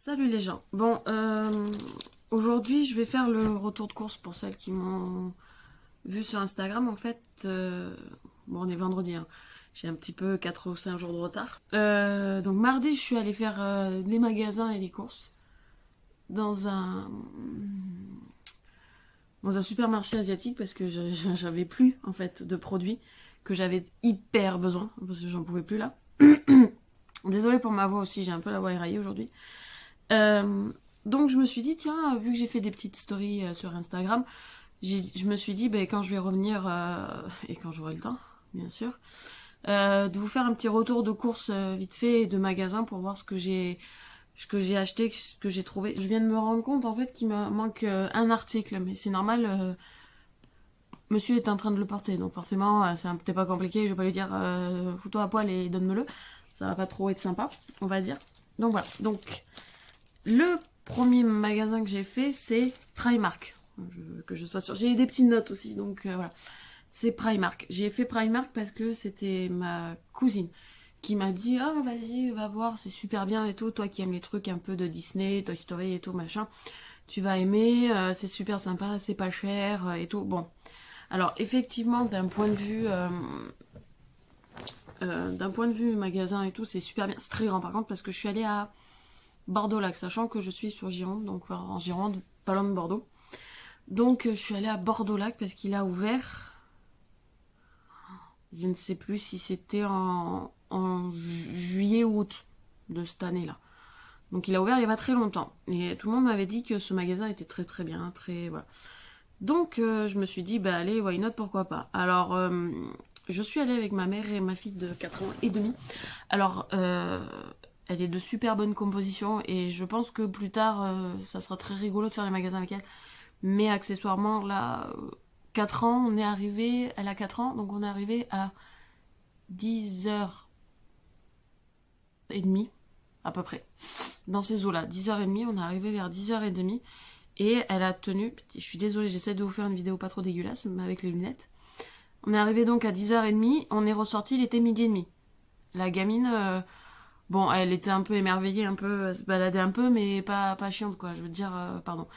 Salut les gens. Bon, aujourd'hui je vais faire le retour de course pour celles qui m'ont vu sur Instagram. En fait, bon, on est vendredi, hein. J'ai un petit peu 4 ou 5 jours de retard. Donc mardi, je suis allée faire les magasins et les courses dans un supermarché asiatique parce que j'avais plus en fait de produits que j'avais hyper besoin parce que j'en pouvais plus là. Désolée pour ma voix aussi, j'ai un peu la voix éraillée aujourd'hui. Euh, donc je me suis dit, tiens, vu que j'ai fait des petites stories sur Instagram, je me suis dit, ben, quand je vais revenir, et quand j'aurai le temps, bien sûr, de vous faire un petit retour de course vite fait et de magasin pour voir ce que j'ai acheté, ce que j'ai trouvé. Je viens de me rendre compte en fait qu'il me manque un article, mais c'est normal, monsieur est en train de le porter, donc forcément c'est peut-être pas compliqué, je vais pas lui dire fous-toi à poil et donne-me-le, ça va pas trop être sympa, on va dire. Donc voilà, donc le premier magasin que j'ai fait, c'est Primark. Que je sois sûre. J'ai des petites notes aussi, donc voilà. C'est Primark. J'ai fait Primark parce que c'était ma cousine qui m'a dit oh vas-y, va voir, c'est super bien et tout. Toi qui aimes les trucs un peu de Disney, Toy Story et tout, machin, tu vas aimer, c'est super sympa, c'est pas cher et tout. Bon. Alors effectivement, d'un point de vue magasin et tout, c'est super bien. C'est très grand par contre parce que je suis allée à Bordeaux-Lac, sachant que je suis sur Gironde, donc enfin, en Gironde, pas loin de Bordeaux. Donc je suis allée à Bordeaux-Lac parce qu'il a ouvert, je ne sais plus si c'était en juillet ou août de cette année-là. Donc il a ouvert il y a pas très longtemps. Et tout le monde m'avait dit que ce magasin était très très bien, très voilà. Donc je me suis dit, bah allez, why not, pourquoi pas. Alors je suis allée avec ma mère et ma fille de 4 ans et demi. Alors elle est de super bonne composition et je pense que plus tard ça sera très rigolo de faire les magasins avec elle. Mais accessoirement là, 4 ans, on est arrivé, elle a 4 ans, donc on est arrivé à 10h30 à peu près. Dans ces eaux-là, 10h30, on est arrivé vers 10h30 et elle a tenu, je suis désolée, j'essaie de vous faire une vidéo pas trop dégueulasse, mais avec les lunettes. On est arrivé donc à 10h30, on est ressorti, il était midi et demi. La gamine, bon, elle était un peu émerveillée, un peu, elle se baladait un peu, mais pas chiante, quoi. Je veux dire, pardon.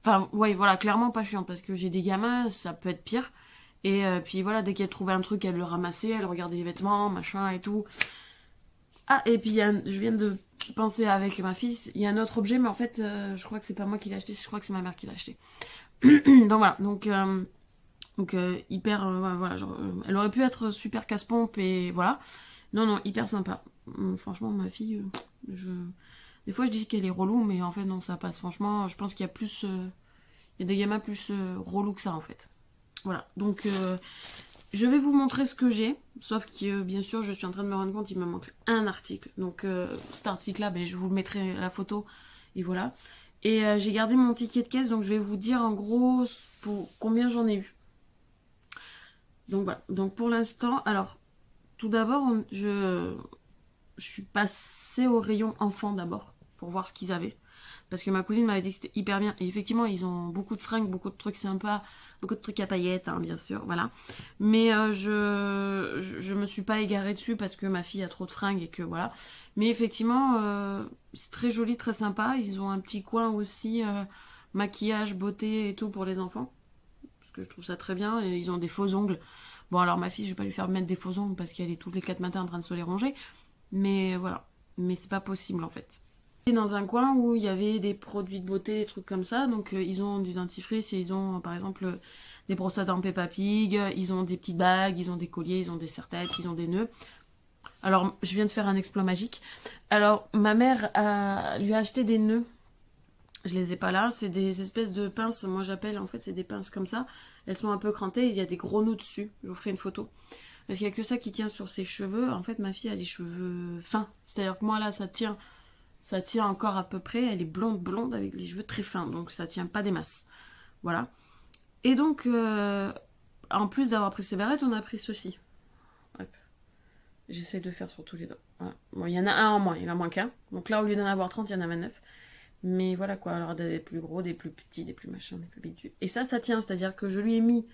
Enfin, ouais, voilà, clairement pas chiante, parce que j'ai des gamins, ça peut être pire. Et puis voilà, dès qu'elle trouvait un truc, elle le ramassait, elle regardait les vêtements, machin et tout. Ah, et puis je viens de penser avec ma fille, il y a un autre objet, mais en fait, je crois que c'est pas moi qui l'ai acheté, je crois que c'est ma mère qui l'a acheté. Donc voilà, donc hyper, ouais, voilà, genre, elle aurait pu être super casse-pompe et voilà. Non, non, hyper sympa. Franchement, ma fille, des fois je dis qu'elle est relou, mais en fait non, ça passe. Franchement, je pense qu'il y a plus, il y a des gamins plus relous que ça en fait. Voilà, donc je vais vous montrer ce que j'ai, sauf que bien sûr je suis en train de me rendre compte qu'il me manque un article. Donc cet article-là, ben, je vous mettrai la photo et voilà. Et j'ai gardé mon ticket de caisse, donc je vais vous dire en gros pour combien j'en ai eu. Donc voilà, donc pour l'instant, alors tout d'abord, je suis passée au rayon enfant d'abord pour voir ce qu'ils avaient. Parce que ma cousine m'avait dit que c'était hyper bien. Et effectivement, ils ont beaucoup de fringues, beaucoup de trucs sympas, beaucoup de trucs à paillettes, hein, bien sûr, voilà. Mais je me suis pas égarée dessus parce que ma fille a trop de fringues et que voilà. Mais effectivement, c'est très joli, très sympa. Ils ont un petit coin aussi, maquillage, beauté et tout pour les enfants. Parce que je trouve ça très bien. Et ils ont des faux ongles. Bon, alors ma fille, je vais pas lui faire mettre des faux ongles parce qu'elle est tous les 4 matins en train de se les ronger. Mais voilà. Mais c'est pas possible en fait. Et dans un coin où il y avait des produits de beauté, des trucs comme ça. Donc ils ont du dentifrice et ils ont par exemple des brosses à dents Peppa Pig, ils ont des petites bagues, ils ont des colliers, ils ont des serre-têtes, ils ont des nœuds. Alors je viens de faire un exploit magique. Alors ma mère lui a acheté des nœuds. Je les ai pas là, c'est des espèces de pinces, moi j'appelle en fait, c'est des pinces comme ça. Elles sont un peu crantées, il y a des gros nœuds dessus. Je vous ferai une photo. Parce qu'il y a que ça qui tient sur ses cheveux. En fait, ma fille a les cheveux fins. C'est-à-dire que moi là, ça tient encore à peu près. Elle est blonde blonde avec les cheveux très fins, donc ça tient pas des masses. Voilà. Et donc, en plus d'avoir pris ces barrettes, on a pris ceci. Hop. J'essaie de faire sur tous les doigts. Voilà. Bon, il y en a un en moins, il en manque un. Donc là, au lieu d'en avoir 30, il y en a 29. Mais voilà quoi, alors des plus gros, des plus petits, des plus machins, des plus bidules. Et ça tient, c'est-à-dire que je lui ai mis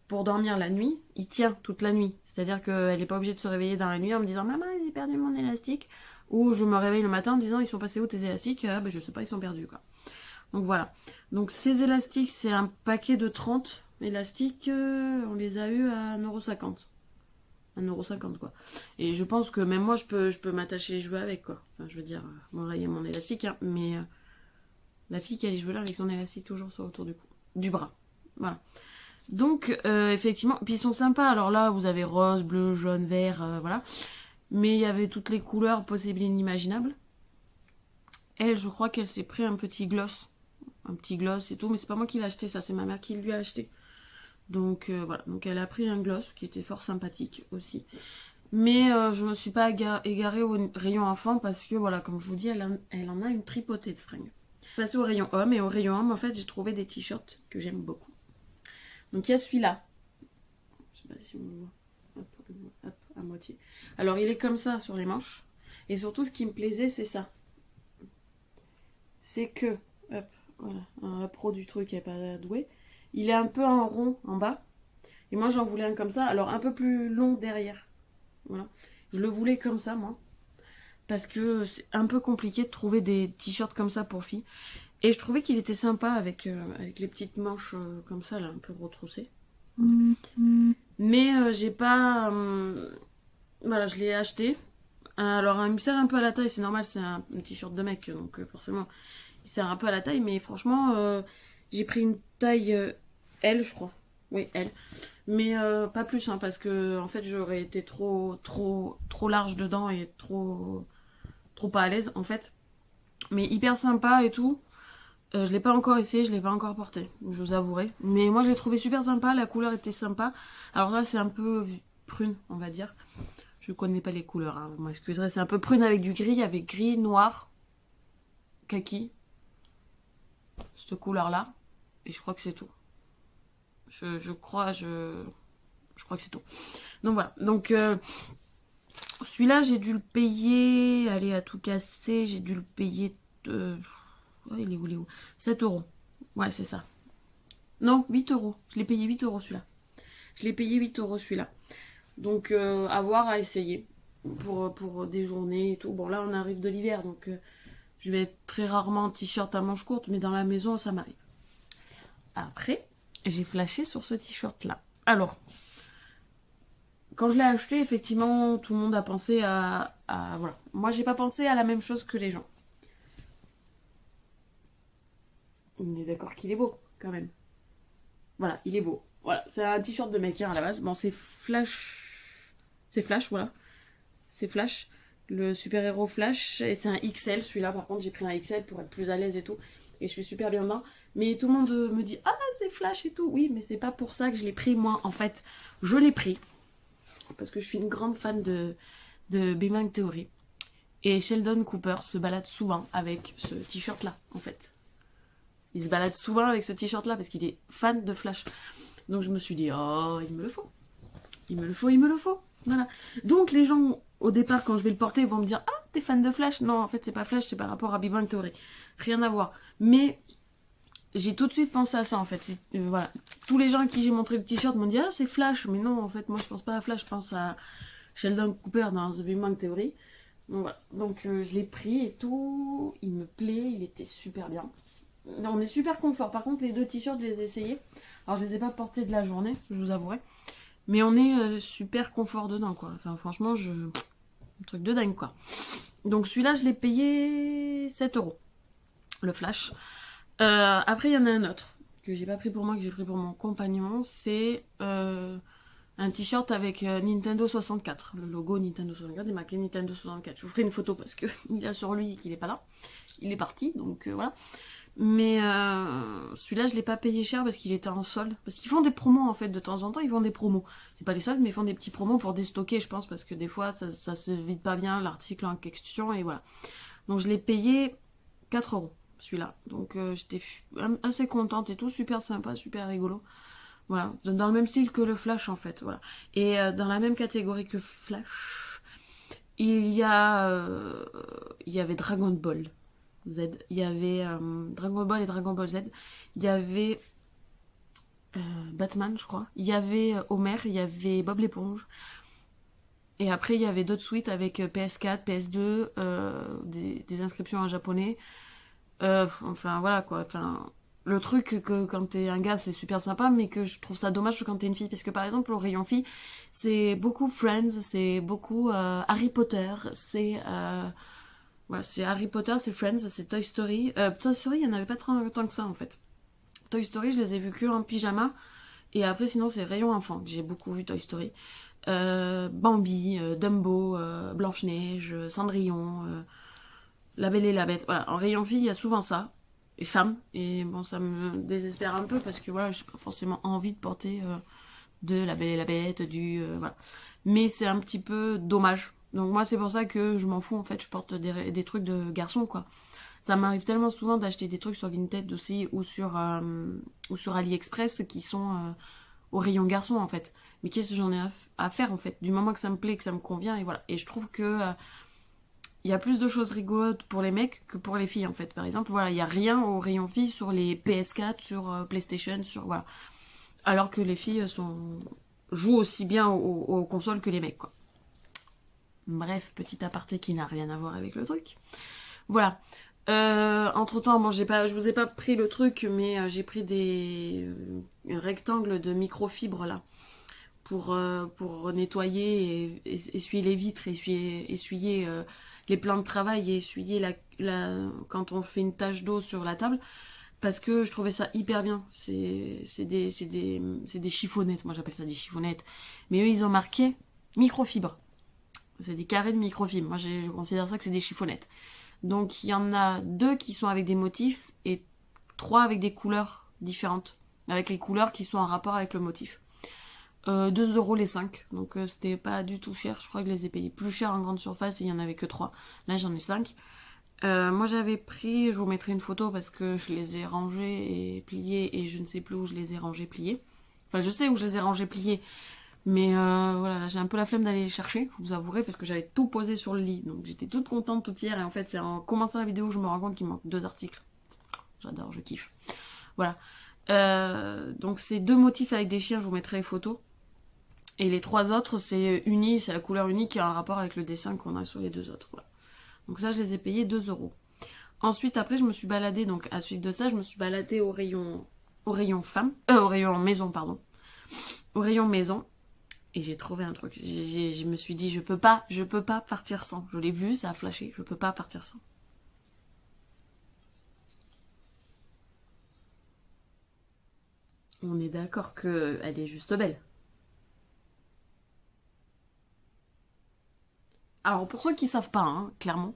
pour dormir la nuit, il tient toute la nuit. C'est-à-dire qu'elle n'est pas obligée de se réveiller dans la nuit en me disant « Maman, j'ai perdu mon élastique » Ou je me réveille le matin en disant ils sont passés où tes élastiques? Ah, ben, je sais pas, ils sont perdus quoi. Donc voilà. Donc ces élastiques, c'est un paquet de 30 élastiques. On les a eu à 1,50 €. 1,50 € quoi. Et je pense que même moi je peux m'attacher les cheveux avec quoi. Enfin je veux dire, m'enrayer mon élastique, hein, mais la fille qui a les cheveux là avec son élastique toujours sur autour du cou. Du bras. Voilà. Donc effectivement, puis ils sont sympas. Alors là vous avez rose, bleu, jaune, vert, voilà. Mais il y avait toutes les couleurs possibles et inimaginables. Elle, je crois qu'elle s'est pris un petit gloss. Un petit gloss et tout, mais c'est pas moi qui l'ai acheté, ça c'est ma mère qui lui a acheté. Donc voilà, donc elle a pris un gloss qui était fort sympathique aussi. Mais je me suis pas égarée au rayon enfant parce que voilà, comme je vous dis, elle en a une tripotée de fringues. Passé au rayon homme, et au rayon homme en fait j'ai trouvé des t-shirts que j'aime beaucoup. Donc il y a celui-là. Je sais pas si on le voit. Hop, à moitié. Alors il est comme ça sur les manches. Et surtout ce qui me plaisait c'est ça. C'est que, hop, voilà, un pro du truc qui n'est pas doué. Il est un peu en rond en bas. Et moi j'en voulais un comme ça, alors un peu plus long derrière. Voilà. Je le voulais comme ça moi. Parce que c'est un peu compliqué de trouver des t-shirts comme ça pour filles. Et je trouvais qu'il était sympa avec les petites manches comme ça, là, un peu retroussées. Mais j'ai pas... voilà, je l'ai acheté. Alors il me sert un peu à la taille, c'est normal, c'est un t-shirt de mec, donc forcément il sert un peu à la taille, mais franchement j'ai pris une taille L je crois. Oui, L. Mais pas plus, hein, parce que en fait j'aurais été trop large dedans et trop pas à l'aise en fait. Mais hyper sympa et tout. Je l'ai pas encore essayé, je l'ai pas encore porté, je vous avouerai. Mais moi je l'ai trouvé super sympa, la couleur était sympa. Alors là c'est un peu prune, on va dire. Je connais pas les couleurs, hein, vous m'excuserez. C'est un peu prune avec du gris, avec gris, noir, kaki. Cette couleur-là. Et je crois que c'est tout. Je crois que c'est tout. Donc voilà. Donc celui-là, j'ai dû le payer. Allez, à tout casser, j'ai dû le payer. Oh, il est où? 7 €. Ouais, c'est ça. Non, 8 €. Je l'ai payé 8 € celui-là. Je l'ai payé 8 € celui-là. Donc à voir, à essayer. Pour des journées et tout. Bon, là, on arrive de l'hiver, donc je vais être très rarement en t-shirt à manches courtes, mais dans la maison, ça m'arrive. Après, j'ai flashé sur ce t-shirt-là. Alors, quand je l'ai acheté, effectivement, tout le monde a pensé à voilà. Moi, j'ai pas pensé à la même chose que les gens. On est d'accord qu'il est beau, quand même. Voilà, il est beau. Voilà, c'est un t-shirt de mec, hein, à la base. Bon, c'est Flash. C'est Flash, voilà. C'est Flash. Le super-héros Flash. Et c'est un XL, celui-là. Par contre, j'ai pris un XL pour être plus à l'aise et tout. Et je suis super bien dedans. Mais tout le monde me dit ah, c'est Flash et tout. Oui, mais c'est pas pour ça que je l'ai pris, moi. En fait, je l'ai pris. Parce que je suis une grande fan de Big Bang Theory. Et Sheldon Cooper se balade souvent avec ce t-shirt-là, en fait. Il se balade souvent avec ce t-shirt-là parce qu'il est fan de Flash. Donc je me suis dit, oh, il me le faut. Il me le faut, il me le faut. Voilà. Donc les gens, au départ, quand je vais le porter, vont me dire, ah, t'es fan de Flash? Non, en fait, c'est pas Flash, c'est par rapport à Big Bang Theory. Rien à voir. Mais j'ai tout de suite pensé à ça, en fait. Voilà. Tous les gens à qui j'ai montré le t-shirt m'ont dit, ah, c'est Flash. Mais non, en fait, moi, je pense pas à Flash, je pense à Sheldon Cooper dans The Big Bang Theory. Donc voilà. Donc je l'ai pris et tout. Il me plaît, il était super bien. On est super confort. Par contre, les deux t-shirts, je les ai essayés. Alors, je les ai pas portés de la journée, je vous avouerai. Mais on est super confort dedans, quoi. Enfin, franchement, un truc de dingue, quoi. Donc, celui-là, je l'ai payé 7 €. Le Flash. Après, il y en a un autre que j'ai pas pris pour moi, que j'ai pris pour mon compagnon. C'est un t-shirt avec Nintendo 64. Le logo Nintendo 64, il est marqué Nintendo 64. Je vous ferai une photo parce que il a sur lui qu'il est pas là. Il est parti, donc voilà. Mais celui-là, je l'ai pas payé cher parce qu'il était en solde. Parce qu'ils font des promos, en fait, de temps en temps, ils font des promos. C'est pas les soldes, mais ils font des petits promos pour déstocker, je pense, parce que des fois, ça se vide pas bien, l'article en question, et voilà. Donc, je l'ai payé 4 €, celui-là. Donc, j'étais assez contente et tout, super sympa, super rigolo. Voilà, dans le même style que le Flash, en fait, voilà. Et dans la même catégorie que Flash, il y avait Dragon Ball Z. Il y avait Dragon Ball et Dragon Ball Z. Il y avait Batman, je crois. Il y avait Homer, il y avait Bob l'éponge. Et après, il y avait d'autres suites avec PS4, PS2, des inscriptions en japonais. Enfin, voilà quoi. Enfin, le truc que quand t'es un gars, c'est super sympa, mais que je trouve ça dommage quand t'es une fille. Parce que par exemple, au rayon fille, c'est beaucoup Friends, c'est beaucoup Harry Potter, voilà, c'est Harry Potter, c'est Friends, c'est Toy Story. Toy Story, il n'y en avait pas tant que ça en fait. Toy Story, je les ai vus que en pyjama. Et après, sinon, c'est rayon enfant que j'ai beaucoup vu Toy Story. Bambi, Dumbo, Blanche-Neige, Cendrillon, La Belle et la Bête. Voilà, en rayon fille, il y a souvent ça. Et femmes. Et bon, ça me désespère un peu parce que voilà, j'ai pas forcément envie de porter de La Belle et la Bête, voilà. Mais c'est un petit peu dommage. Donc moi, c'est pour ça que je m'en fous, en fait. Je porte des trucs de garçon, quoi. Ça m'arrive tellement souvent d'acheter des trucs sur Vinted aussi ou sur AliExpress qui sont au rayon garçon en fait. Mais qu'est-ce que j'en ai à faire en fait? Du moment que ça me plaît, que ça me convient et voilà. Et je trouve que il y a plus de choses rigolotes pour les mecs que pour les filles en fait. Par exemple, voilà, il y a rien au rayon filles sur les PS4, sur PlayStation, sur voilà. Alors que les filles jouent aussi bien aux consoles que les mecs quoi. Bref, petit aparté qui n'a rien à voir avec le truc. Voilà. Entre temps, bon, je vous ai pas pris le truc, mais j'ai pris des rectangles de microfibre là pour nettoyer et essuyer les vitres, essuyer les plans de travail et essuyer quand on fait une tache d'eau sur la table. Parce que je trouvais ça hyper bien. C'est des chiffonnettes. Moi, j'appelle ça des chiffonnettes. Mais eux, ils ont marqué microfibre. C'est des carrés de microfibre. Moi, je considère ça que c'est des chiffonnettes. Donc, il y en a 2 qui sont avec des motifs et 3 avec des couleurs différentes. Avec les couleurs qui sont en rapport avec le motif. 2 € les 5. Donc, c'était pas du tout cher. Je crois que je les ai payés plus cher en grande surface et il y en avait que 3. Là, j'en ai 5. Moi, j'avais pris, je vous mettrai une photo parce que je les ai rangés et pliés et je ne sais plus où je les ai rangés pliés. Enfin, je sais où je les ai rangés pliés. Mais voilà, j'ai un peu la flemme d'aller les chercher, je vous avouerai, parce que j'avais tout posé sur le lit. Donc j'étais toute contente, toute fière. Et en fait, c'est en commençant la vidéo que je me rends compte qu'il manque 2 articles. J'adore, je kiffe. Voilà. Donc c'est 2 motifs avec des chiens, je vous mettrai les photos. Et les 3 autres, c'est uni, c'est la couleur unique qui a un rapport avec le dessin qu'on a sur les 2 autres. Voilà. Donc ça, je les ai payés 2 €. Ensuite, après, je me suis baladée, donc à suite de ça, je me suis baladée au rayon femme, au rayon maison, pardon. Au rayon maison. Et j'ai trouvé un truc. Je me suis dit, je peux pas partir sans. Je l'ai vu, ça a flashé. Je peux pas partir sans. On est d'accord que elle est juste belle. Alors pour ceux qui savent pas, hein, clairement,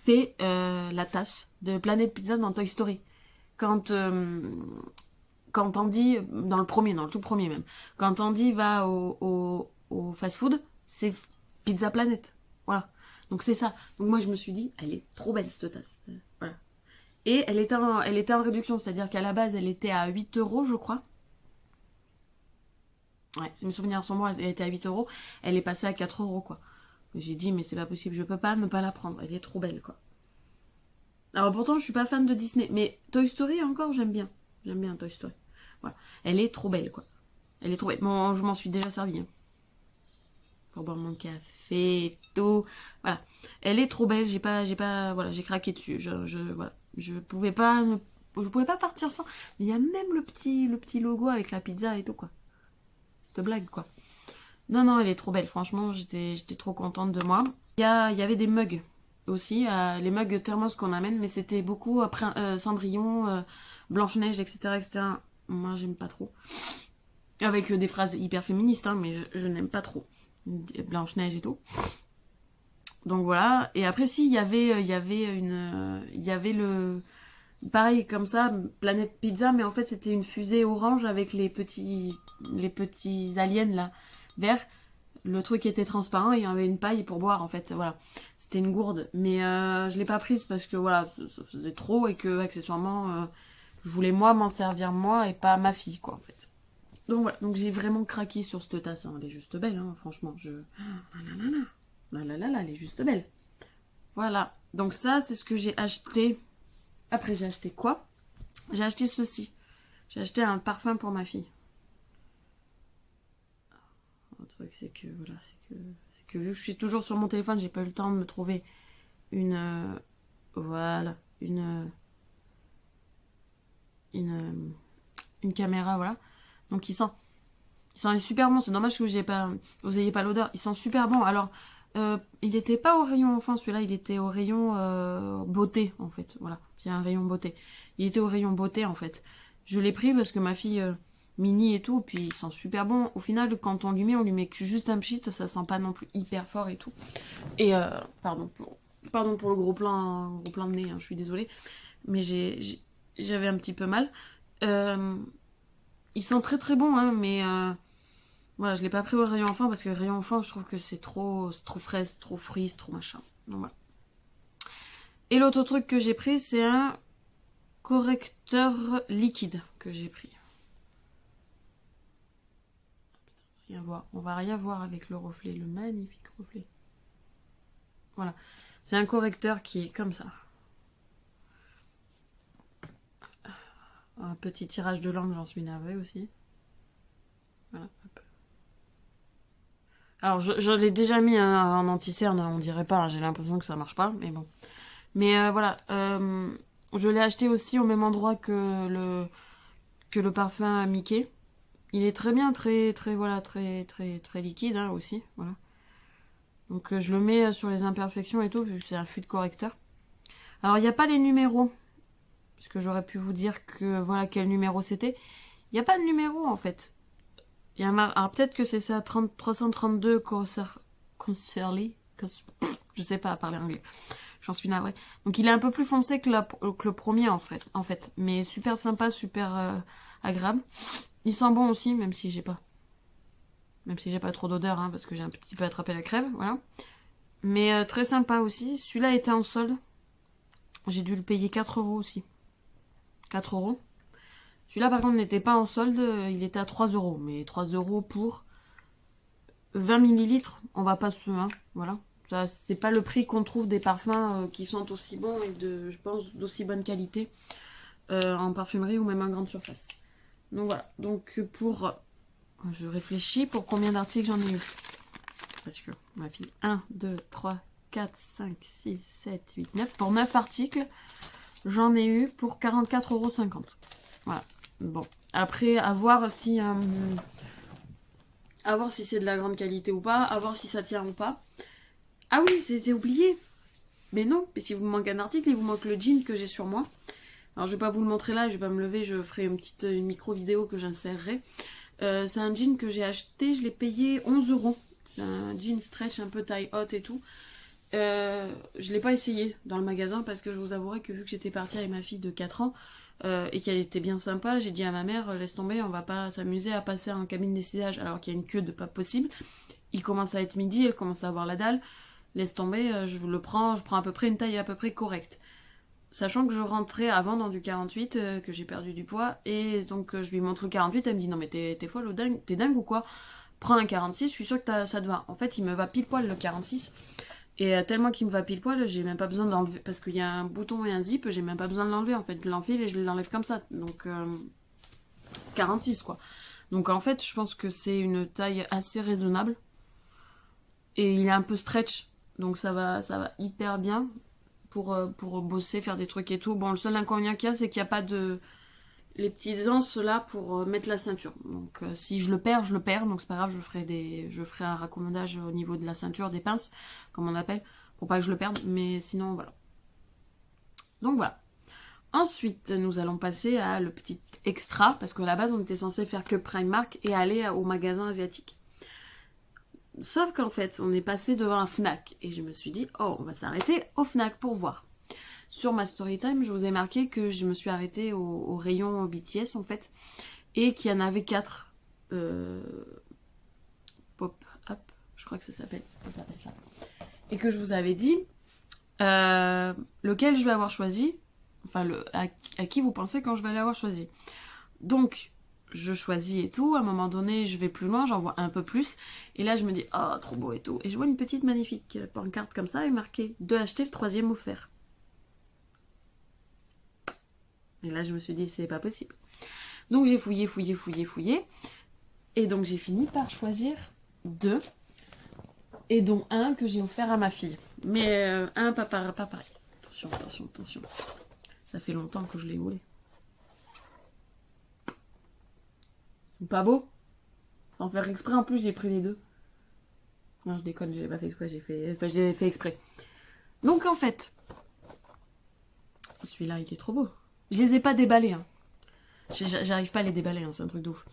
c'est la tasse de Planète Pizza dans Toy Story. Quand quand Andy, dans le tout premier même, quand Andy va au fast-food, c'est Pizza Planet. Voilà. Donc c'est ça. Donc moi je me suis dit, elle est trop belle cette tasse. Voilà. Et elle était en réduction, c'est-à-dire qu'à la base elle était à 8 € je crois. Ouais, si mes souvenirs sont bons, elle était à 8 €. Elle est passée à 4 € quoi. J'ai dit mais c'est pas possible, je peux pas ne pas la prendre. Elle est trop belle quoi. Alors pourtant je suis pas fan de Disney, mais Toy Story encore j'aime bien. J'aime bien Toy Story. Voilà. Elle est trop belle quoi. Elle est trop belle. Bon, je m'en suis déjà servie. Hein. Pour boire mon café et tout. Voilà. Elle est trop belle, voilà, j'ai craqué dessus. Voilà. Je pouvais pas partir sans. Il y a même le petit logo avec la pizza et tout, quoi. Cette blague, quoi. Non, non, elle est trop belle. Franchement, j'étais trop contente de moi. Il y avait des mugs aussi, les mugs thermos qu'on amène, mais c'était beaucoup Cendrillon, Blanche-Neige, etc., etc. Moi, j'aime pas trop. Avec des phrases hyper féministes, hein, mais je n'aime pas trop. Blanche-Neige et tout. Donc voilà. Et après, si, il y avait pareil comme ça, Planète Pizza, mais en fait, c'était une fusée orange avec les petits aliens là, verts. Le truc était transparent et il y avait une paille pour boire en fait, voilà. C'était une gourde. Mais je l'ai pas prise parce que voilà, ça faisait trop et que accessoirement, je voulais moi m'en servir moi et pas ma fille quoi en fait. Donc voilà, donc j'ai vraiment craqué sur cette tasse, hein. Elle est juste belle, hein, franchement. Elle est juste belle. Voilà, donc ça c'est ce que j'ai acheté. Après j'ai acheté quoi? J'ai acheté ceci. J'ai acheté un parfum pour ma fille. le truc c'est que voilà, c'est que vu que je suis toujours sur mon téléphone, j'ai pas eu le temps de me trouver une voilà, une caméra, voilà. Donc il sent super bon. C'est dommage que vous ayez pas l'odeur. Il sent super bon. Alors il était pas au rayon enfant, celui-là, il était au rayon beauté en fait. Voilà, il y a un rayon beauté. Il était au rayon beauté en fait. Je l'ai pris parce que ma fille mini et tout, puis il sent super bon. Au final, quand on lui met juste un pchit, ça sent pas non plus hyper fort et tout. Et pardon pour le gros plan de nez, hein, je suis désolée, mais j'avais un petit peu mal. Il sent très très bon, hein, mais voilà, je l'ai pas pris au rayon enfant parce que le rayon enfant, je trouve que c'est trop frais, c'est trop fruits, c'est trop machin. Donc voilà. Et l'autre truc que j'ai pris, c'est un correcteur liquide que j'ai pris. Rien voir. On va rien voir avec le reflet, le magnifique reflet. Voilà. C'est un correcteur qui est comme ça. Un petit tirage de langue, j'en suis navrée aussi. Voilà. Hop. Alors, je l'ai déjà mis en anti-cerne, on dirait pas, hein, j'ai l'impression que ça marche pas, mais bon. Mais voilà, je l'ai acheté aussi au même endroit que le parfum Mickey. Il est très bien, voilà, très liquide hein, aussi, voilà. Donc je le mets sur les imperfections et tout, vu que c'est un fluide correcteur. Alors il n'y a pas les numéros, puisque j'aurais pu vous dire que voilà quel numéro c'était. Il n'y a pas de numéro en fait. Alors peut-être que c'est ça, 332 Concerly. Je sais pas parler anglais. J'en suis navrée. Donc il est un peu plus foncé que le premier en fait. Mais super sympa, super agréable. Il sent bon aussi, même si j'ai pas trop d'odeur, hein, parce que j'ai un petit peu attrapé la crève, voilà. Mais très sympa aussi. Celui-là était en solde. J'ai dû le payer 4 € aussi. 4 €. Celui-là, par contre, n'était pas en solde. Il était à 3 €. Mais 3 € pour 20 millilitres, on va pas se... Hein, voilà. Ça, c'est pas le prix qu'on trouve des parfums qui sont aussi bons et je pense, d'aussi bonne qualité en parfumerie ou même en grande surface. Donc voilà. Donc je réfléchis pour combien d'articles j'en ai eu. Parce que ma fille, 1, 2, 3, 4, 5, 6, 7, 8, 9. Pour 9 articles, j'en ai eu pour 44,50 €. Voilà. Bon. Après, à voir si c'est de la grande qualité ou pas, à voir si ça tient ou pas. Ah oui, c'est oublié. Mais non, mais si vous me manque un article, il vous manque le jean que j'ai sur moi. Alors je vais pas vous le montrer là, je vais pas me lever, je ferai une micro vidéo que j'insérerai. C'est un jean que j'ai acheté, je l'ai payé 11 €. C'est un jean stretch un peu taille haute et tout. Je l'ai pas essayé dans le magasin parce que je vous avouerai que vu que j'étais partie avec ma fille de 4 ans et qu'elle était bien sympa, j'ai dit à ma mère laisse tomber, on va pas s'amuser à passer en cabine d'essayage alors qu'il y a une queue de pas possible. Il commence à être midi, elle commence à avoir la dalle. Laisse tomber, je prends à peu près une taille à peu près correcte. Sachant que je rentrais avant dans du 48, que j'ai perdu du poids, et donc je lui montre le 48, elle me dit non mais t'es folle ou dingue, t'es dingue ou quoi? Prends un 46, je suis sûre que ça te va. En fait, il me va pile poil le 46, et tellement qu'il me va pile poil, j'ai même pas besoin d'enlever, parce qu'il y a un bouton et un zip, j'ai même pas besoin de l'enlever, en fait, je l'enfile et je l'enlève comme ça. Donc 46 quoi. Donc en fait, je pense que c'est une taille assez raisonnable, et il est un peu stretch. Donc ça va hyper bien pour bosser, faire des trucs et tout. Bon, le seul inconvénient qu'il y a, c'est qu'il n'y a pas de... les petites anses là pour mettre la ceinture. Donc si je le perds, je le perds. Donc c'est pas grave, je ferai un raccommodage au niveau de la ceinture, des pinces, comme on appelle, pour pas que je le perde. Mais sinon, voilà. Donc voilà. Ensuite, nous allons passer à le petit extra, parce qu'à la base, on était censé faire que Primark et aller au magasin asiatique. Sauf qu'en fait, on est passé devant un Fnac et je me suis dit, oh, on va s'arrêter au Fnac pour voir. Sur ma story time, je vous ai marqué que je me suis arrêtée au rayon BTS en fait et qu'il y en avait 4 pop-up, je crois que ça s'appelle ça. Et que je vous avais dit lequel je vais avoir choisi, enfin à qui vous pensez quand je vais l'avoir choisi. Donc je choisis et tout, à un moment donné je vais plus loin, j'en vois un peu plus, et là je me dis oh trop beau et tout, et je vois une petite magnifique pancarte comme ça et marqué 2 achetés, le 3e offert. Et là je me suis dit c'est pas possible. Donc j'ai fouillé, et donc j'ai fini par choisir 2, et dont un que j'ai offert à ma fille. Mais un pas pareil. Attention, attention, attention. Ça fait longtemps que je l'ai volé. Ils sont pas beaux? Sans faire exprès, en plus, j'ai pris les 2. Non, je déconne, j'ai pas fait exprès, j'ai fait exprès. Donc, en fait, celui-là, il est trop beau. Je les ai pas déballés, hein. J'arrive pas à les déballer, hein, c'est un truc de ouf.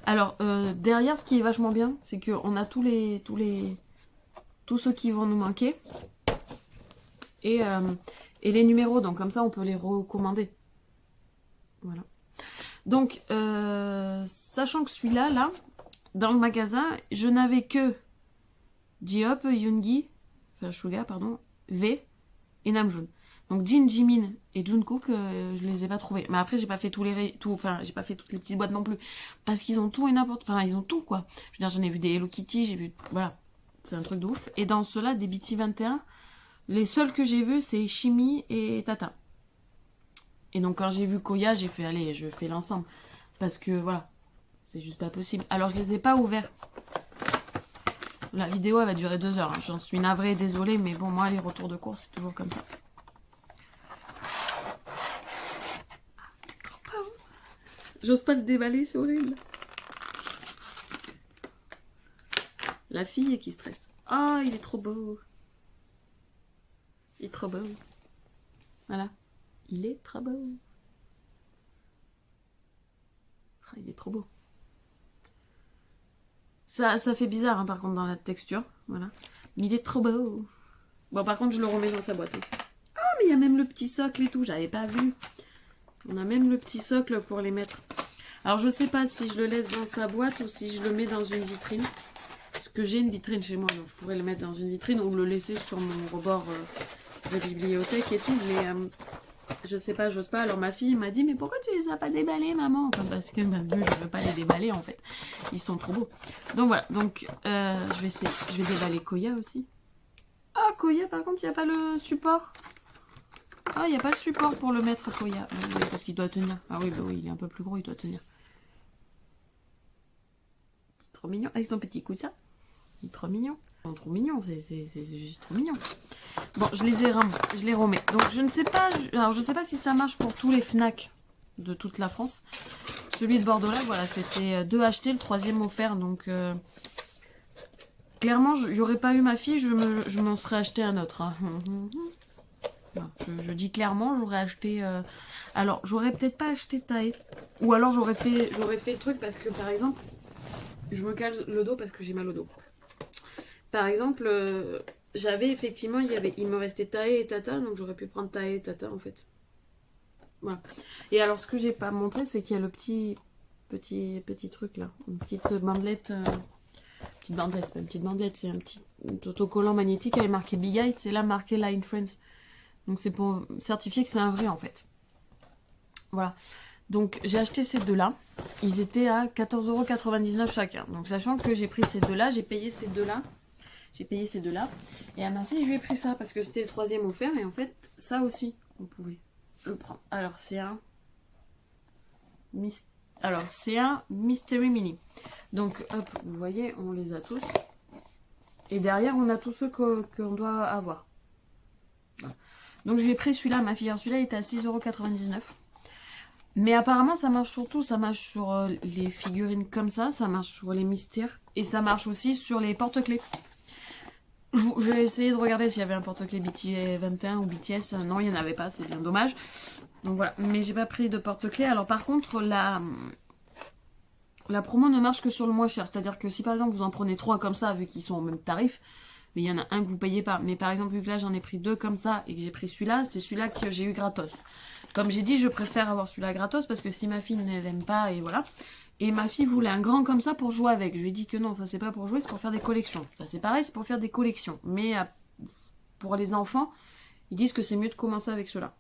Alors, derrière, ce qui est vachement bien, c'est qu'on a tous ceux qui vont nous manquer. Et les numéros, donc comme ça, on peut les recommander. Voilà. Donc, sachant que celui-là, là, dans le magasin, je n'avais que J-Hope, Yoongi, enfin Suga, pardon, V et Namjoon. Donc Jin, Jimin et Jungkook, je les ai pas trouvés. Mais après, j'ai pas fait j'ai pas fait toutes les petites boîtes non plus, parce qu'ils ont tout et n'importe, enfin ils ont tout quoi. Je veux dire, j'en ai vu des Hello Kitty, j'ai vu, voilà, c'est un truc de ouf. Et dans ceux-là, des BT 21, les seuls que j'ai vus, c'est Shimi et Tata. Et donc quand j'ai vu Koya, j'ai fait allez, je fais l'ensemble, parce que voilà, c'est juste pas possible. Alors je les ai pas ouverts. La vidéo elle va durer 2 heures. Hein. J'en suis navrée, désolée, mais bon moi les retours de course c'est toujours comme ça. J'ose pas le déballer, c'est horrible. La fille qui stresse. Ah, il est trop beau. Il est trop beau. Voilà. Il est trop beau. Ah, il est trop beau. Ça fait bizarre, hein, par contre, dans la texture. Voilà. Mais il est trop beau. Bon, par contre, je le remets dans sa boîte. Hein. Ah, mais il y a même le petit socle et tout. J'avais pas vu. On a même le petit socle pour les mettre. Alors, je sais pas si je le laisse dans sa boîte ou si je le mets dans une vitrine. Parce que j'ai une vitrine chez moi, donc je pourrais le mettre dans une vitrine ou le laisser sur mon rebord de bibliothèque et tout. Mais je sais pas, j'ose pas. Alors ma fille m'a dit, mais pourquoi tu les as pas déballés, maman? Enfin, parce que je veux pas les déballer en fait. Ils sont trop beaux. Donc voilà, donc je vais essayer. Je vais déballer Koya aussi. Ah, Koya, par contre, il n'y a pas le support. Ah, il n'y a pas le support pour le mettre Koya. Oui, parce qu'il doit tenir. Ah oui, bah oui, il est un peu plus gros, il doit tenir. Trop mignon, avec son petit coussin. Il est trop mignon. Ils sont trop mignons, c'est juste trop mignon. Bon, je les remets. Donc je ne sais pas, alors je sais pas si ça marche pour tous les Fnac de toute la France. Celui de Bordeaux là, voilà, c'était 2 achetés, le 3e offert. Donc clairement, j'aurais pas eu ma fille, je m'en serais acheté un autre. Hein. Non, je dis clairement, j'aurais acheté. Alors, j'aurais peut-être pas acheté taille. Ou alors j'aurais fait le truc parce que par exemple, je me cale le dos parce que j'ai mal au dos. Par exemple, j'avais effectivement, il me restait Tae et Tata, donc j'aurais pu prendre Tae et Tata en fait. Voilà. Et alors, ce que j'ai pas montré, c'est qu'il y a le petit truc là, une petite bandelette. Petite bandelette, c'est pas une petite bandelette, c'est un petit autocollant magnétique avec marqué Big Eye, c'est là marqué Line Friends. Donc c'est pour certifier que c'est un vrai en fait. Voilà. Donc j'ai acheté ces deux-là. Ils étaient à 14,99€ chacun. Donc sachant que j'ai pris ces deux-là, j'ai payé ces deux-là. Et à ma fille, je lui ai pris ça parce que c'était le 3e offert. Et en fait, ça aussi, on pouvait le prendre. Alors c'est un Mystery Mini. Donc hop, vous voyez, on les a tous. Et derrière, on a tous ceux qu'on doit avoir. Voilà. Donc je lui ai pris celui-là, ma fille. Celui-là était à 6,99€. Mais apparemment, ça marche sur tout. Ça marche sur les figurines comme ça marche sur les mystères. Et ça marche aussi sur les porte-clés. J'ai essayé de regarder s'il y avait un porte-clés BT 21 ou BTS. Non, il n'y en avait pas, c'est bien dommage. Donc voilà, mais j'ai pas pris de porte-clés. Alors par contre, la promo ne marche que sur le moins cher. C'est-à-dire que si par exemple vous en prenez 3 comme ça, vu qu'ils sont au même tarif, mais il y en a un que vous payez pas. Mais par exemple, vu que là j'en ai pris 2 comme ça et que j'ai pris celui-là, c'est celui-là que j'ai eu gratos. Comme j'ai dit, je préfère avoir celui-là gratos parce que si ma fille ne l'aime pas, et voilà. Et ma fille voulait un grand comme ça pour jouer avec. Je lui ai dit que non, ça c'est pas pour jouer, c'est pour faire des collections. Ça c'est pareil, c'est pour faire des collections. Mais pour les enfants, ils disent que c'est mieux de commencer avec ceux-là.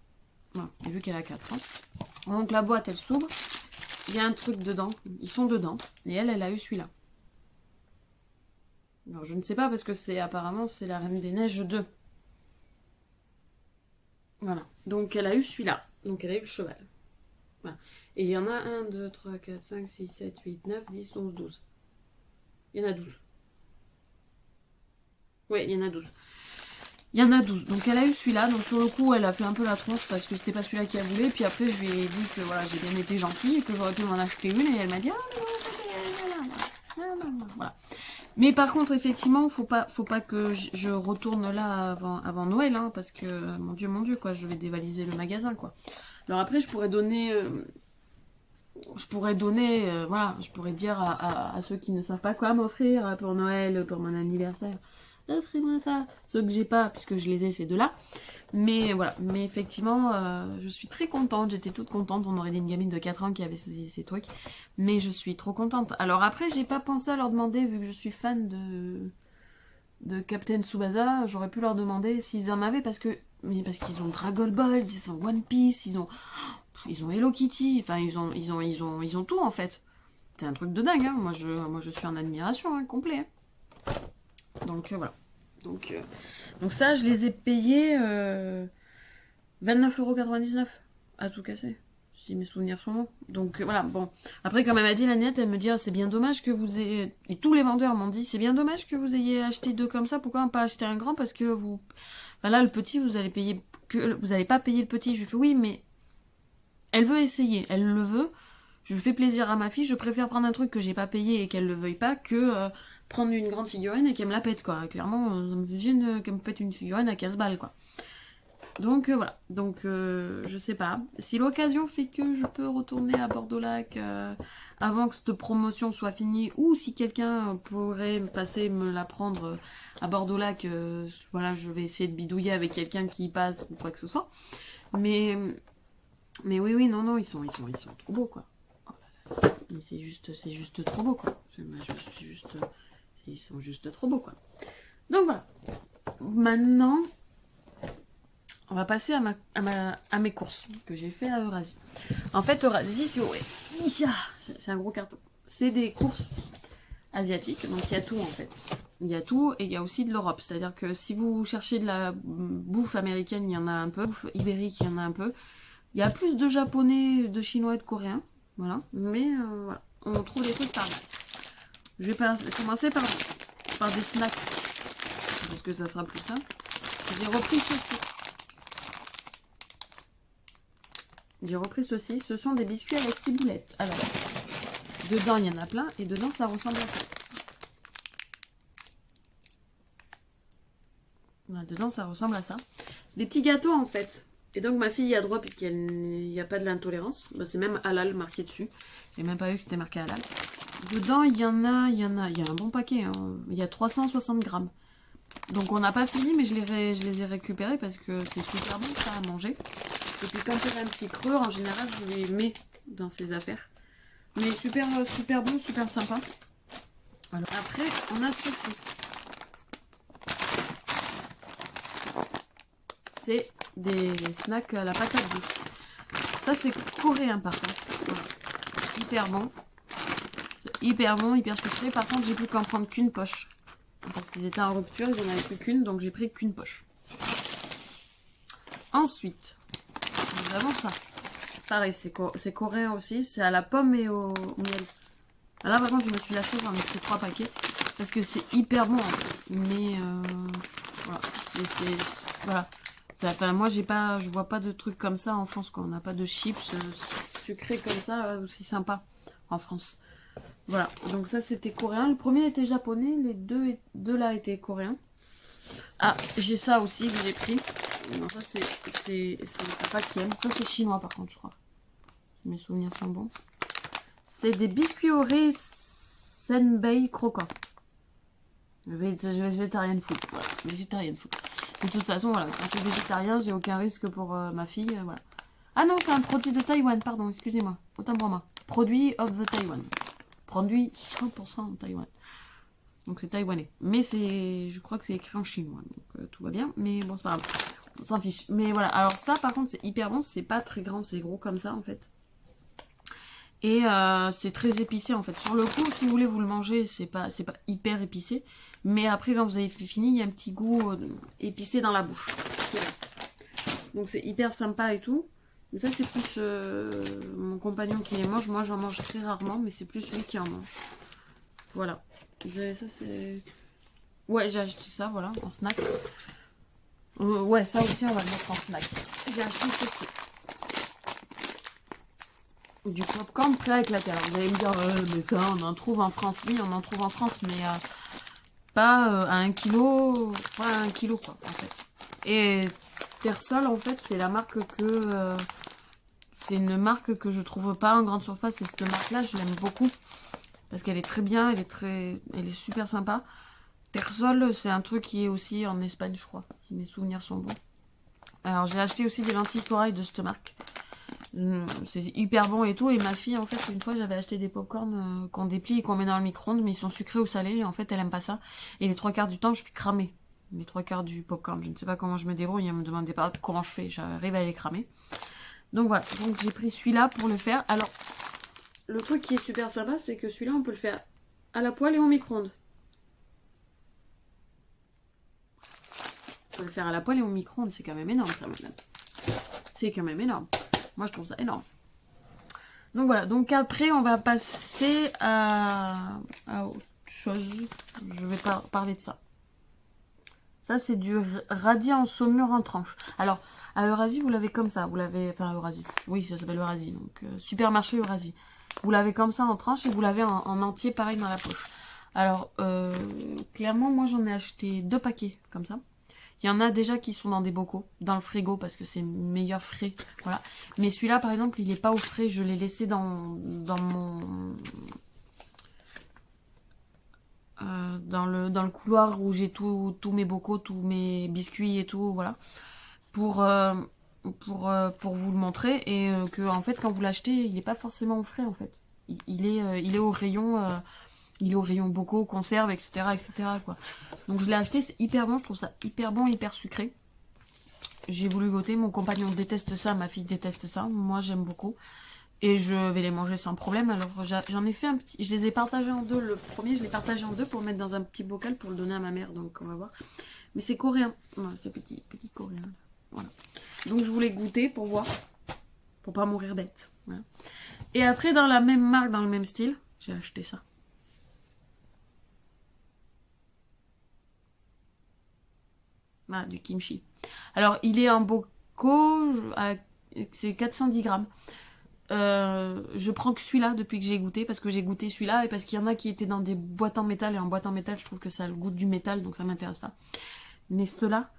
Voilà, vu qu'elle a 4 ans. Donc la boîte, elle s'ouvre. Il y a un truc dedans. Ils sont dedans. Et elle a eu celui-là. Alors je ne sais pas parce que apparemment c'est la Reine des Neiges 2. Voilà. Donc elle a eu celui-là. Donc elle a eu le cheval. Voilà. Et il y en a 1, 2, 3, 4, 5, 6, 7, 8, 9, 10, 11, 12. Il y en a 12. Ouais, il y en a 12. Il y en a 12. Donc elle a eu celui-là. Donc sur le coup, elle a fait un peu la tronche parce que c'était pas celui-là qu'elle voulait. Puis après, je lui ai dit que voilà, j'ai bien été gentille et que j'aurais pu m'en acheter une. Et elle m'a dit, voilà. Mais par contre, effectivement, faut pas que je retourne là avant Noël, hein, parce que mon Dieu, quoi, je vais dévaliser le magasin, quoi. Alors après, je pourrais donner, voilà, je pourrais dire à ceux qui ne savent pas quoi m'offrir pour Noël, pour mon anniversaire, offrez-moi ça. Ceux que j'ai pas, puisque je les ai, ces deux-là. Mais voilà, mais effectivement, je suis très contente, j'étais toute contente, on aurait dit une gamine de 4 ans qui avait ces trucs, mais je suis trop contente. Alors après, j'ai pas pensé à leur demander, vu que je suis fan de Captain Tsubasa, j'aurais pu leur demander s'ils en avaient, parce qu'ils ont Dragon Ball, ils ont One Piece, ils ont Hello Kitty, enfin ils ont tout en fait. C'est un truc de dingue, hein. Moi je suis en admiration, hein, complet. Hein. Donc voilà. Donc ça, je les ai payés 29,99€ à tout casser. Si mes souvenirs sont bons. Donc voilà, bon. Après, comme elle m'a dit, la nette, elle me dit, oh, c'est bien dommage que vous ayez... Et tous les vendeurs m'ont dit, c'est bien dommage que vous ayez acheté deux comme ça, pourquoi pas acheter un grand? Parce que vous... Enfin, là, le petit, vous allez payer... Vous allez pas payer le petit. Je lui fais, oui, mais... Elle veut essayer, elle le veut. Je fais plaisir à ma fille, je préfère prendre un truc que j'ai pas payé et qu'elle le veuille pas que prendre une grande figurine et qu'elle me la pète, quoi. Clairement, ça me fait gêne qu'elle me pète une figurine à 15 balles, quoi. Donc voilà, donc je sais pas. Si l'occasion fait que je peux retourner à Bordeaux-Lac avant que cette promotion soit finie, ou si quelqu'un pourrait me passer, me la prendre à Bordeaux-Lac, voilà, je vais essayer de bidouiller avec quelqu'un qui y passe ou quoi que ce soit. Mais oui, non, ils sont trop beaux, quoi. Oh là là. Mais c'est juste trop beau, quoi. Ils sont juste trop beaux, quoi. Donc voilà. Maintenant, on va passer à mes courses que j'ai fait à Eurasie. En fait, Eurasie, c'est un gros carton. C'est des courses asiatiques, donc il y a tout en fait. Il y a tout et il y a aussi de l'Europe. C'est-à-dire que si vous cherchez de la bouffe américaine, il y en a un peu. Bouffe ibérique, il y en a un peu. Il y a plus de japonais, de chinois et de coréens. Voilà. Mais voilà. On trouve des trucs par là. Je vais commencer par des snacks. Parce que ça sera plus simple. J'ai repris ceci. Ce sont des biscuits à la ciboulette. Alors, dedans, il y en a plein. Et dedans, ça ressemble à ça. Voilà, dedans, ça ressemble à ça. C'est des petits gâteaux, en fait. Et donc, ma fille y a droit, puisqu'il n'y a pas de l'intolérance. Bah, c'est même halal marqué dessus. J'ai même pas vu que c'était marqué halal. Dedans, il y a un bon paquet. Hein. Il y a 360 grammes. Donc, on n'a pas fini, mais je les ai récupérés parce que c'est super bon, ça, à manger. Et puis, quand il y a un petit creux, en général, je les mets dans ces affaires. Mais super bon, super sympa. Alors, après, on a ceci. C'est des snacks à la patate douce. Ça, c'est coréen, par contre. Voilà. Hyper bon. Hyper bon, hyper sucré. Par contre, j'ai plus qu'en prendre qu'une poche. Parce qu'ils étaient en rupture, j'en avais plus qu'une, donc j'ai pris qu'une poche. Ensuite, nous avons ça. Pareil, c'est coréen aussi. C'est à la pomme et au miel. Là, par contre, je me suis lâchée, j'en ai pris 3 paquets. Parce que c'est hyper bon, en fait. Mais, voilà. Voilà. Enfin, moi, je vois pas de trucs comme ça en France, quoi. On n'a pas de chips sucrés comme ça, aussi sympa en France. Voilà, donc ça c'était coréen. Le premier était japonais, les deux là étaient coréens. Ah, j'ai ça aussi que j'ai pris. Non, ça c'est papa qui aime. Ça c'est chinois par contre, je crois. Mes souvenirs sont bons. C'est des biscuits au riz senbei croquants. Végétarienne food. Voilà, végétarienne food. De toute façon, voilà, quand c'est végétarien, j'ai aucun risque pour ma fille. Voilà. Ah non, c'est un produit de Taïwan, pardon, excusez-moi. Autant pour moi. Produit of the Taiwan. Produit 100% en Taïwan. Donc c'est taïwanais. Mais je crois que c'est écrit en chinois. Donc tout va bien. Mais bon, c'est pas grave. On s'en fiche. Mais voilà. Alors ça, par contre, c'est hyper bon. C'est pas très grand, c'est gros comme ça, en fait. Et c'est très épicé, en fait. Sur le coup, si vous voulez vous le manger, c'est pas hyper épicé. Mais après, quand vous avez fini, il y a un petit goût épicé dans la bouche qui reste. Donc c'est hyper sympa et tout. Mais ça, c'est plus mon compagnon qui les mange. Moi, j'en mange très rarement, mais c'est plus lui qui en mange. Voilà. Ça, c'est Ouais, j'ai acheté ça, voilà, en snack. Ouais, ça aussi, on va le mettre en snack. J'ai acheté ceci. Du popcorn plat éclaté. Alors, vous allez me dire, mais ça, on en trouve en France. Oui, on en trouve en France, mais pas à 1 kilo. Pas à 1 kilo, quoi, en fait. Et Tersol, en fait, c'est la marque que... c'est une marque que je trouve pas en grande surface. Et cette marque-là, je l'aime beaucoup. Parce qu'elle est très bien, elle est super sympa. Tersol, c'est un truc qui est aussi en Espagne, je crois, si mes souvenirs sont bons. Alors, j'ai acheté aussi des lentilles corail de cette marque. C'est hyper bon et tout. Et ma fille, en fait, une fois, j'avais acheté des popcorn qu'on déplie et qu'on met dans le micro-ondes, mais ils sont sucrés ou salés. Et en fait, elle aime pas ça. Et les 3 quarts du temps, je fais cramer les 3 quarts du popcorn. Je ne sais pas comment je me débrouille. Ne me demandez pas comment je fais. J'arrive à les cramer. Donc voilà. Donc j'ai pris celui-là pour le faire. Alors, le truc qui est super sympa, c'est que celui-là, on peut le faire à la poêle et au micro-ondes. On peut le faire à la poêle et au micro-ondes. C'est quand même énorme, ça, madame. C'est quand même énorme. Moi, je trouve ça énorme. Donc voilà. Donc après, on va passer à autre chose. Je vais pas parler de ça. Ça, c'est du radis en saumure en tranche. Alors, à Eurasie, vous l'avez comme ça. Vous l'avez... Enfin, Eurasie. Oui, ça s'appelle Eurasie. Donc, supermarché Eurasie. Vous l'avez comme ça en tranche et vous l'avez en entier, pareil, dans la poche. Alors, clairement, moi, j'en ai acheté 2 paquets, comme ça. Il y en a déjà qui sont dans des bocaux, dans le frigo, parce que c'est meilleur frais. Voilà. Mais celui-là, par exemple, il n'est pas au frais. Je l'ai laissé dans mon... dans le couloir où j'ai tous mes bocaux, tous mes biscuits et tout, voilà. Pour vous le montrer. Et que, en fait, quand vous l'achetez, il n'est pas forcément au frais, en fait. Il est au rayon... il est au rayon bocaux, conserve, etc., etc., quoi. Donc je l'ai acheté, c'est hyper bon, je trouve ça hyper bon, hyper sucré. J'ai voulu goûter, mon compagnon déteste ça, ma fille déteste ça, moi j'aime beaucoup. Et je vais les manger sans problème, alors j'en ai fait un petit, je les ai partagés en deux, le premier je l'ai partagé en deux pour le mettre dans un petit bocal pour le donner à ma mère, donc on va voir. Mais c'est coréen, voilà, c'est petit coréen, voilà. Donc je voulais goûter pour voir, pour pas mourir bête, voilà. Et après dans la même marque, dans le même style, j'ai acheté ça. Voilà, du kimchi. Alors, il est en bocaux, c'est 410 grammes. Je prends que celui-là depuis que j'ai goûté, parce que j'ai goûté celui-là et parce qu'il y en a qui étaient dans des boîtes en métal, et en boîte en métal, je trouve que ça a le goût du métal, donc ça m'intéresse pas. Mais ceux-là,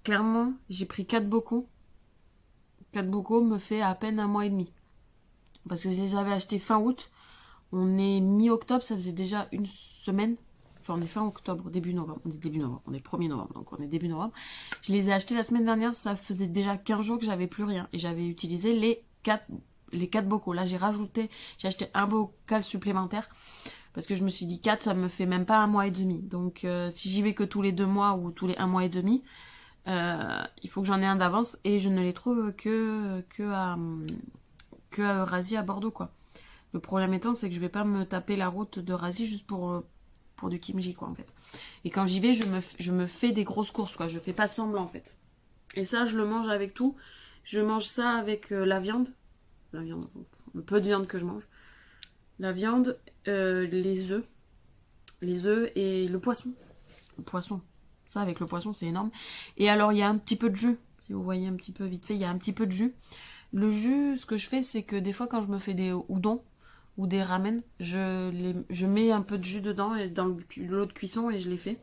clairement, j'ai pris 4 bocaux. 4 bocaux me fait à peine 1 mois et demi. Parce que j'avais acheté fin août, on est mi-octobre, ça faisait déjà une semaine. Enfin, on est fin octobre, début novembre. On est début novembre, on est 1er novembre, donc on est début novembre. Je les ai achetés la semaine dernière, ça faisait déjà 15 jours que j'avais plus rien. Et j'avais utilisé les 4 bocaux. Là, j'ai acheté un bocal supplémentaire. Parce que je me suis dit 4, ça me fait même pas 1 mois et demi. Donc, si j'y vais que tous les 2 mois ou tous les 1 mois et demi, il faut que j'en ai un d'avance. Et je ne les trouve que à Eurasie, à Bordeaux, quoi. Le problème étant, c'est que je vais pas me taper la route d'Eurasie juste pour du kimchi, quoi, en fait. Et quand j'y vais, je me fais des grosses courses, quoi. Je fais pas semblant, en fait. Et ça, je le mange avec tout. Je mange ça avec la viande, le peu de viande que je mange. La viande, les œufs et le poisson. Le poisson. Ça, avec le poisson, c'est énorme. Et alors, il y a un petit peu de jus. Si vous voyez un petit peu vite fait, il y a un petit peu de jus. Le jus, ce que je fais, c'est que des fois, quand je me fais des udon ou des ramen, je mets un peu de jus dedans et dans l'eau de cuisson et je les fais.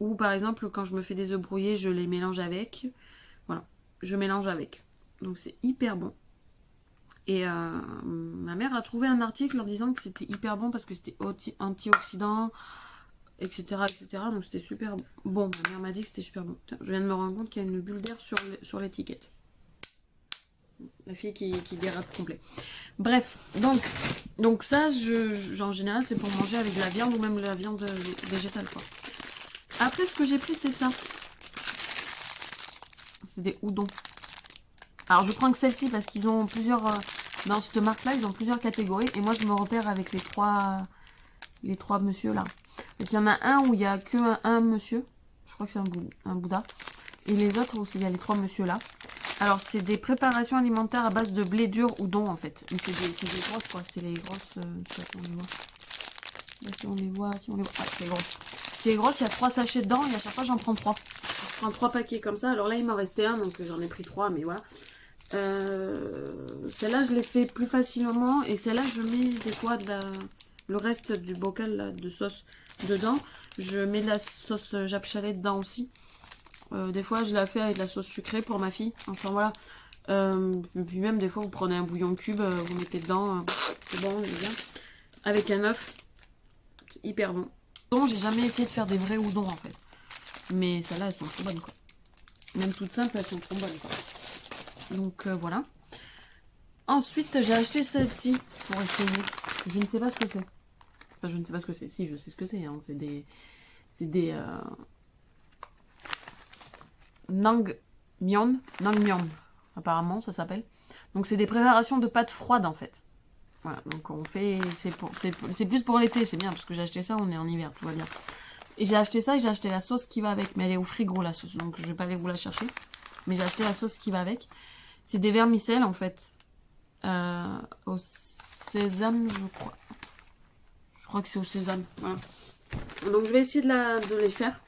Ou par exemple, quand je me fais des œufs brouillés, je les mélange avec. Voilà, je mélange avec. Donc c'est hyper bon. Et ma mère a trouvé un article en disant que c'était hyper bon parce que c'était antioxydant, etc., etc. Donc c'était super bon. Ma mère m'a dit que c'était super bon. Tiens, je viens de me rendre compte qu'il y a une bulle d'air sur l'étiquette. La fille qui dérape complet. Bref, donc ça, en général, c'est pour manger avec de la viande ou même de la viande végétale, quoi. Après, ce que j'ai pris, c'est ça. C'est des udon. Alors, je prends que celle-ci parce qu'ils ont plusieurs... dans cette marque-là, ils ont plusieurs catégories. Et moi, je me repère avec les trois monsieur là. Donc, il y en a un où il y a que un monsieur. Je crois que c'est un Bouddha. Et les autres aussi, il y a les 3 monsieur là. Alors, c'est des préparations alimentaires à base de blé dur udon, en fait. Mais c'est des grosses, quoi. C'est les grosses... si on les voit, Ah, c'est grosse. c'est gros, il y a 3 sachets dedans et à chaque fois j'en prends 3. Je prends 3 paquets comme ça. Alors là, il m'en restait un, donc j'en ai pris 3, mais voilà. Celle-là, je l'ai fait plus facilement. Et celle-là, je mets des fois le reste du bocal là, de sauce dedans. Je mets de la sauce japchalet dedans aussi. Des fois, je la fais avec de la sauce sucrée pour ma fille. Enfin, voilà. Puis même, des fois, vous prenez un bouillon cube, vous mettez dedans. C'est bon, c'est bien. Avec un œuf. C'est hyper bon. Donc, j'ai jamais essayé de faire des vrais udons, en fait. Mais celles-là, elles sont trop bonnes, quoi. Même toutes simples, elles sont trop bonnes, quoi. Donc, voilà. Ensuite, j'ai acheté celle-ci pour essayer. Je ne sais pas ce que c'est. Enfin, je ne sais pas ce que c'est. Si, je sais ce que c'est. Hein. C'est des... Nangmyeon. Nangmyeon, apparemment, ça s'appelle. Donc, c'est des préparations de pâtes froides, en fait. Voilà, donc on fait... C'est plus pour l'été, c'est bien, parce que j'ai acheté ça, on est en hiver, tout va bien. Et j'ai acheté ça et j'ai acheté la sauce qui va avec. Mais elle est au frigo, la sauce, donc je vais pas aller vous la chercher. Mais j'ai acheté la sauce qui va avec. C'est des vermicelles, en fait. Au sésame, je crois. Je crois que c'est au sésame, voilà. Donc je vais essayer de les faire.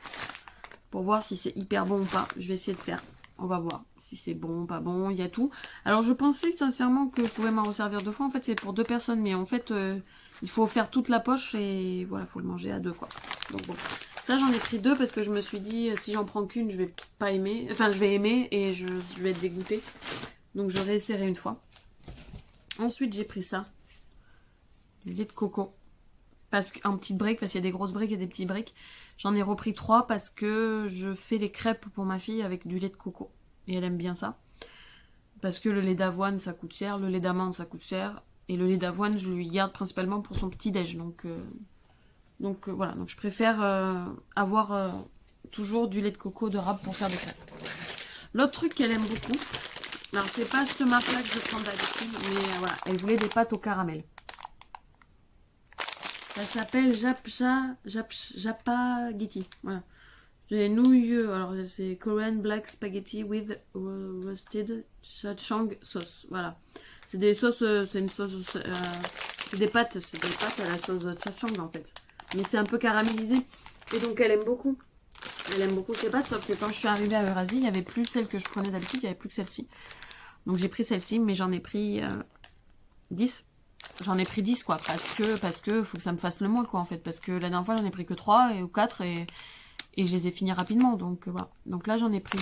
Pour voir si c'est hyper bon ou pas. Je vais essayer de faire. On va voir si c'est bon, pas bon, il y a tout. Alors je pensais sincèrement que je pouvais m'en resservir 2 fois. En fait c'est pour 2 personnes. Mais en fait il faut faire toute la poche et voilà, faut le manger à 2 quoi. Donc bon. Ça j'en ai pris 2 parce que je me suis dit si j'en prends qu'une je vais pas aimer. Enfin je vais aimer et je vais être dégoûtée. Donc je réessayerai une fois. Ensuite j'ai pris ça. Du lait de coco. Parce qu'en petite brique, parce qu'il y a des grosses briques et des petites briques. J'en ai repris 3 parce que je fais les crêpes pour ma fille avec du lait de coco. Et elle aime bien ça. Parce que le lait d'avoine, ça coûte cher. Le lait d'amande, ça coûte cher. Et le lait d'avoine, je lui garde principalement pour son petit-déj. Donc voilà. Donc je préfère avoir toujours du lait de coco de râpe pour faire des crêpes. L'autre truc qu'elle aime beaucoup. Alors c'est pas cette marque-là que je prends d'habitude. Mais voilà. Elle voulait des pâtes au caramel. Ça s'appelle Japaghetti. Voilà. J'ai nouilles. Alors, c'est Korean Black Spaghetti with roasted chachang sauce. Voilà. C'est des sauces. C'est une sauce. C'est des pâtes. C'est des pâtes à la sauce chachang en fait. Mais c'est un peu caramélisé. Et donc, elle aime beaucoup. Elle aime beaucoup ces pâtes. Sauf que quand je suis arrivée à Eurasie, il n'y avait plus celle que je prenais d'habitude. Il n'y avait plus que celle-ci. Donc, j'ai pris celle-ci. Mais j'en ai pris 10. J'en ai pris 10 quoi, parce que faut que ça me fasse le mois quoi en fait, parce que la dernière fois j'en ai pris que 3 ou 4 et je les ai finis rapidement, donc voilà. Donc là j'en ai pris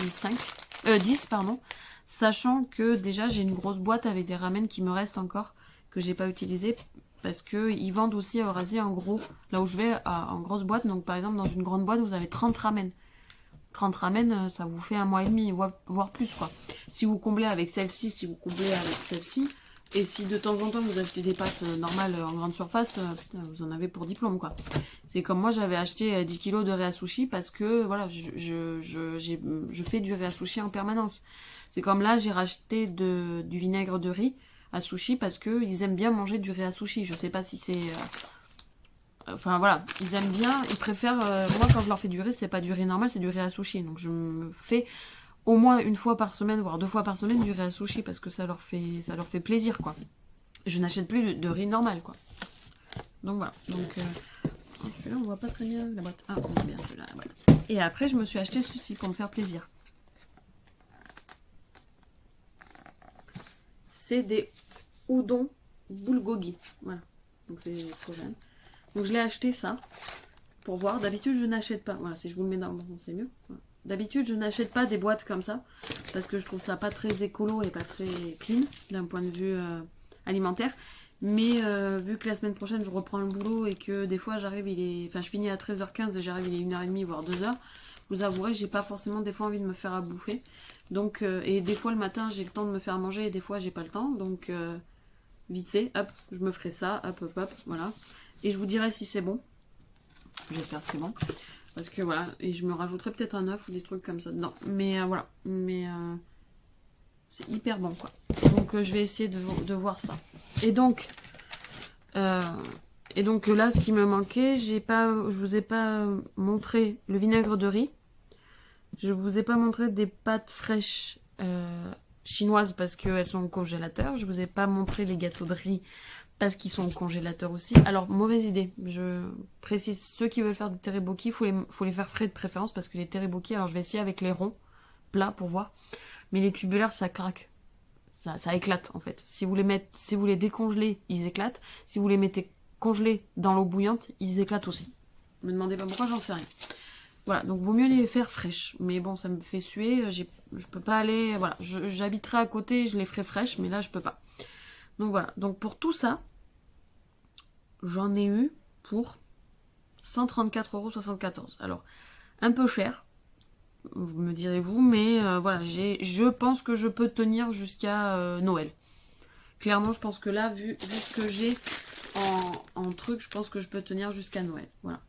10 pardon, sachant que déjà j'ai une grosse boîte avec des ramen qui me restent encore, que j'ai pas utilisé, parce que ils vendent aussi à Eurasie en gros, là où je vais, en grosse boîte, donc par exemple dans une grande boîte vous avez 30 ramen. 30 ramen, ça vous fait 1 mois et demi, voire plus quoi. Si vous comblez avec celle-ci, si vous comblez avec celle-ci, et si de temps en temps vous achetez des pâtes normales en grande surface, putain, vous en avez pour diplôme quoi. C'est comme moi j'avais acheté 10 kilos de riz à sushi parce que voilà, je fais du riz à sushi en permanence. C'est comme là j'ai racheté du vinaigre de riz à sushi parce que ils aiment bien manger du riz à sushi. Je sais pas si c'est... Enfin voilà, ils aiment bien, ils préfèrent... moi quand je leur fais du riz, c'est pas du riz normal, c'est du riz à sushi. Donc je me fais... au moins 1 fois par semaine, voire 2 fois par semaine, du riz à sushi parce que ça leur fait plaisir, quoi. Je n'achète plus de riz normal, quoi. Donc voilà. Donc, celui-là, on voit pas très bien la boîte. Ah, on voit bien celui-là, la boîte. Et après, je me suis acheté ceci pour me faire plaisir. C'est des udon bulgogi. Voilà. Donc c'est coréen. Donc je l'ai acheté ça pour voir. D'habitude, je n'achète pas. Voilà, si je vous le mets dans le bon, c'est mieux. Voilà. D'habitude, je n'achète pas des boîtes comme ça parce que je trouve ça pas très écolo et pas très clean d'un point de vue alimentaire. Mais vu que la semaine prochaine, je reprends le boulot et que des fois, je finis à 13h15 et j'arrive, il est 1h30 voire 2h. Vous avouerez, j'ai pas forcément des fois envie de me faire à bouffer. Donc, et des fois le matin, j'ai le temps de me faire manger et des fois, j'ai pas le temps. Donc, vite fait, hop, je me ferai ça, hop, voilà. Et je vous dirai si c'est bon. J'espère que c'est bon. Parce que voilà, et je me rajouterai peut-être un œuf ou des trucs comme ça dedans. Mais voilà, c'est hyper bon quoi. Donc je vais essayer de voir ça. Et donc là, ce qui me manquait, je vous ai pas montré le vinaigre de riz. Je vous ai pas montré des pâtes fraîches chinoises parce qu'elles sont au congélateur. Je vous ai pas montré les gâteaux de riz parce qu'ils sont au congélateur aussi. Alors, mauvaise idée, je précise, ceux qui veulent faire des teriyaki, faut les faire frais de préférence, parce que les teriyaki, alors je vais essayer avec les ronds, plats pour voir, mais les tubulaires, ça craque. Ça éclate en fait. Si vous les décongelez, ils éclatent. Si vous les mettez congelés dans l'eau bouillante, ils éclatent aussi. Me demandez pas pourquoi, j'en sais rien. Voilà, donc vaut mieux les faire fraîches. Mais bon, ça me fait suer, je peux pas aller... Voilà, j'habiterai à côté, je les ferai fraîches, mais là, je peux pas. Donc voilà, donc pour tout ça, j'en ai eu pour 134,74 €. Alors, un peu cher, vous me direz-vous, mais voilà, je pense que je peux tenir jusqu'à Noël. Clairement, je pense que là, vu ce que j'ai en truc, je pense que je peux tenir jusqu'à Noël. Voilà.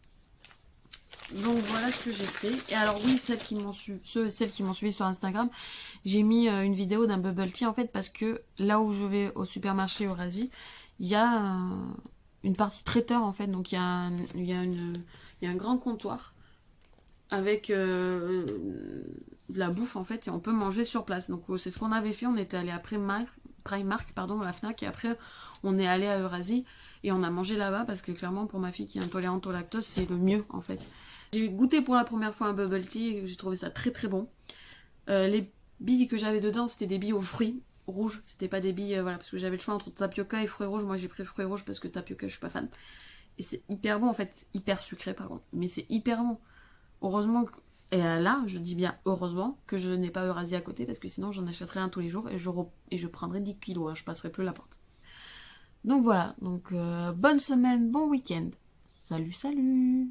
Donc voilà ce que j'ai fait. Et alors oui, celles qui m'ont suivi sur Instagram, j'ai mis une vidéo d'un bubble tea en fait parce que là où je vais au supermarché Eurasie, il y a une partie traiteur en fait. Donc il y a un grand comptoir avec de la bouffe en fait et on peut manger sur place. Donc c'est ce qu'on avait fait. On était allé à Primark, pardon, à la Fnac et après on est allé à Eurasie et on a mangé là-bas parce que clairement pour ma fille qui est intolérante au lactose c'est le mieux en fait. J'ai goûté pour la première fois un bubble tea et j'ai trouvé ça très très bon. Les billes que j'avais dedans c'était des billes aux fruits rouges, c'était pas des billes voilà parce que j'avais le choix entre tapioca et fruits rouges. Moi j'ai pris fruits rouges parce que tapioca je suis pas fan. Et c'est hyper bon en fait, hyper sucré par contre, mais c'est hyper bon. Heureusement que... Et là, je dis bien heureusement que je n'ai pas Eurasie à côté parce que sinon j'en achèterais un tous les jours et je prendrais 10 kilos, hein, je passerai plus la porte. Donc voilà, donc bonne semaine, bon week-end. Salut, salut!